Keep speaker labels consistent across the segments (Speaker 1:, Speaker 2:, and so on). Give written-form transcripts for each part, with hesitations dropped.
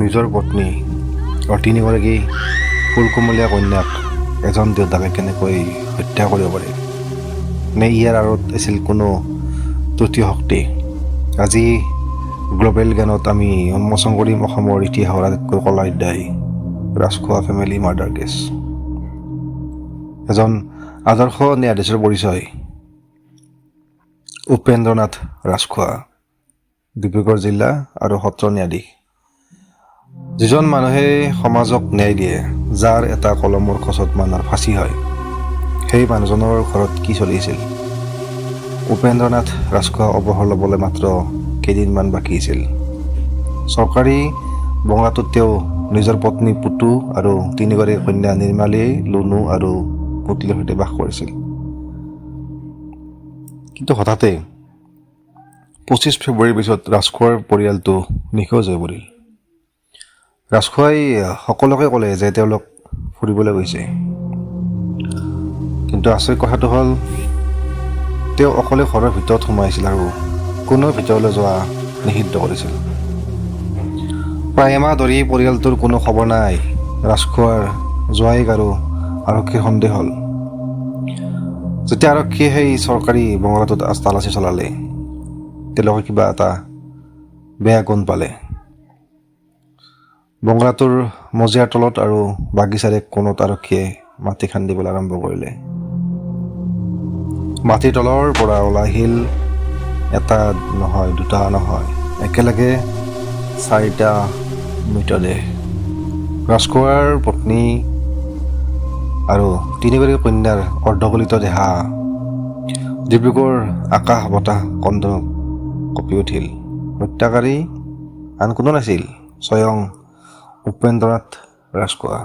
Speaker 1: নিজৰ পত্নী আৰু তিনিগৰাকী ফুলকুমলীয়া কন্যাক এজন দেউতাকে কেনেকৈ হত্যা কৰিব পাৰে? নে ইয়াৰ আঁৰত আছিল কোনো তৃতীয় শক্তি? আজি গ্ল'বেল জ্ঞানত আমি উন্মোচন কৰিম অসমৰ ইতিহাসৰ আটাইতকৈ কলা অধ্যায়, ৰাজখোৱা ফেমিলি মাৰ্ডাৰ কেছ। এজন আদৰ্শ ন্যায়াধীশৰ পৰিচয়। উপেন্দ্ৰনাথ ৰাজখোৱা, ডিব্ৰুগড় জিলা আৰু সত্ৰ ন্যায়াধীশ। যিজন মানুহে সমাজক ন্যায় দিয়ে, যাৰ এটা কলমৰ খচত মানুহৰ ফাঁচি হয়, সেই মানুহজনৰ ঘৰত কি চলিছিল? উপেন্দ্ৰনাথ ৰাজখোৱা অৱসৰ ল'বলৈ মাত্ৰ কেইদিনমান বাকী আছিল। চৰকাৰী বঙলাটোত তেওঁ নিজৰ পত্নী পুতু আৰু তিনিগৰাকী কন্যা নিৰ্মালী, লুনু আৰু পুতলিৰ সৈতে বাস কৰিছিল। কিন্তু হঠাতে 25 ফেব্ৰুৱাৰীৰ পিছত ৰাজখোৱাৰ পৰিয়ালটো নিখোজ হৈ পৰিল। ৰাজখোৱাই সকলোকে ক'লে যে তেওঁলোক ফুৰিবলৈ গৈছে। কিন্তু আচৰিত কথাটো হ'ল, তেওঁ অকলে ঘৰৰ ভিতৰত সোমাইছিল আৰু কোনো ভিতৰলৈ যোৱা নিষিদ্ধ কৰিছিল। প্ৰায় এমাহ ধৰি পৰিয়ালটোৰ কোনো খবৰ নাই। ৰাজখোৱাৰ জোৱাইক আৰু আৰক্ষীৰ সন্দেহ হ'ল। যেতিয়া আৰক্ষীয়ে সেই চৰকাৰী বঙলাটোত তালাচী চলালে, তেওঁলোকে কিবা এটা বেয়া গুণ পালে। বঙলাটোৰ মজিয়াৰ তলত আৰু বাগিচাৰ এক কোণত আৰক্ষীয়ে মাটি খান্দিবলৈ আৰম্ভ কৰিলে। মাটিৰ তলৰ পৰা ওলাই আহিল এটা নহয়, দুটা নহয়, একেলগে 4টা মৃতদেহ। ৰাজখোৱাৰ পত্নী আৰু তিনিগৰাকী কন্যাৰ অৰ্ধগলিত দেহা ডিব্ৰুগড় আকাশ বতাহ কন্দনত কঁপি উঠিল। হত্যাকাৰী আন কোনো নাছিল, স্বয়ং উপেন্দ্ৰনাথ ৰাজখোৱা।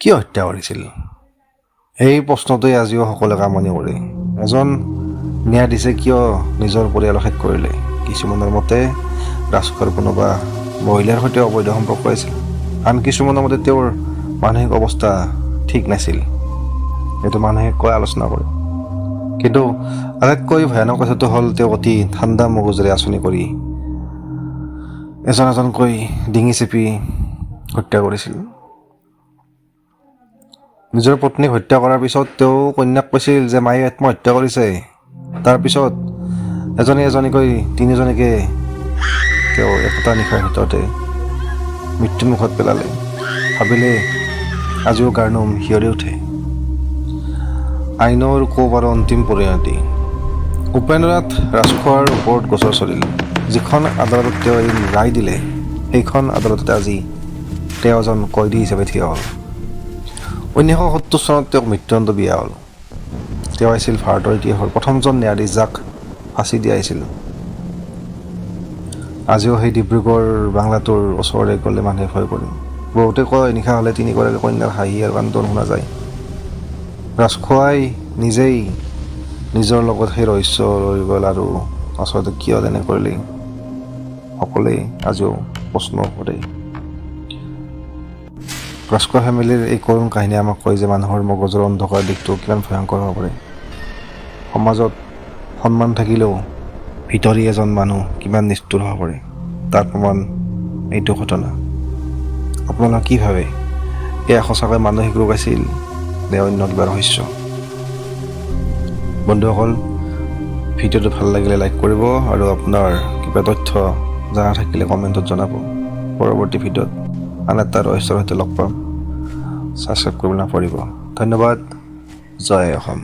Speaker 1: কিয় হত্যা কৰিছিল? এই প্ৰশ্নটোৱে আজিও সকলোকে আমনি কৰে। এজন ন্যায়াধীশে কিয় নিজৰ পৰিয়ালক শেষ কৰিলে? কিছুমানৰ মতে ৰাজখোৱাৰ কোনোবা মহিলাৰ সৈতে অবৈধ সম্পৰ্ক আছিল। আন কিছুমানৰ মতে তেওঁৰ মানসিক অৱস্থা ঠিক নাছিল। এইটো মানুহে কৈ আলোচনা কৰে। কিন্তু আটাইতকৈ ভয়ানক কথাটো হ'ল, তেওঁ অতি ঠাণ্ডা মগজুৰে আঁচনি কৰি এজনকৈ ডিঙি চেপি হত্যা কৰিছিল। নিজৰ পত্নীক হত্যা কৰাৰ পিছত তেওঁ কন্যাক কৈছিল যে মায়ে আত্মহত্যা কৰিছে। তাৰপিছত এজনীকৈ তিনিজনীকে তেওঁ এটা নিশাৰ ভিতৰতে মৃত্যুমুখত পেলালে। ভাবিলে আজিও গাৰ নোম শিয়ৰি উঠে। আইনৰ কোবাৰ অন্তিম পৰিণতি। উপেন্দ্ৰনাথ ৰাজখোৱাৰ ওপৰত গোচৰ চলিল। যিখন আদালতত তেওঁ এদিন ৰায় দিলে, সেইখন আদালততে আজি তেওঁ এজন কয়দী হিচাপে থিয় হ'ল। 1970 চনত তেওঁক মৃত্যুদণ্ড দিয়া হ'ল। তেওঁ আছিল ভাৰতৰ ইতিহাসৰ প্ৰথমজন ন্যায়াধীশ যাক ফাঁচি দিয়া হৈছিল। আজিও সেই ডিব্ৰুগড় বাংলাটোৰ ওচৰলৈ গ'লে মানুহে ভয় কৰে। বহুতে কয় নিশা হ'লে তিনিগৰাকী কন্যাৰ হাঁহি আৰু কান্দোন শুনা যায়। ৰাজখোৱাই নিজেই নিজৰ লগত সেই ৰহস্য ৰৈ গ'ল আৰু আচলতে কিয় তেনে কৰিলে, সকলোৱে আজিও প্ৰশ্ন কৰে। ৰাজখোৱা ফেমিলিৰ এই কৰুণ কাহিনী আমাক কয় যে মানুহৰ মগজুৰ অন্ধকাৰ দিশটো কিমান ভয়ংকৰ হ'ব পাৰে। সমাজত সন্মান থাকিলেও ভিতৰি এজন মানুহ কিমান নিষ্ঠুৰ হ'ব পাৰে, তাৰ প্ৰমাণ এইটো ঘটনা। আপোনালোকে কি ভাবে? এয়া সঁচাকৈ মানসিক ৰোগ আছিল নে অন্য কিবা ৰহস্য? বন্ধুসকল, ভিডিঅ'টো ভাল লাগিলে লাইক কৰিব আৰু আপোনাৰ কিবা তথ্য জানা থাকিলে কমেণ্টত জনাব। পৰৱৰ্তী ভিডিঅ'ত আন এটা ৰহস্যৰ সৈতে লগ পাম। ছাবস্ক্ৰাইব কৰিবলৈ নাপাহৰিব। ধন্যবাদ। জয় অসম।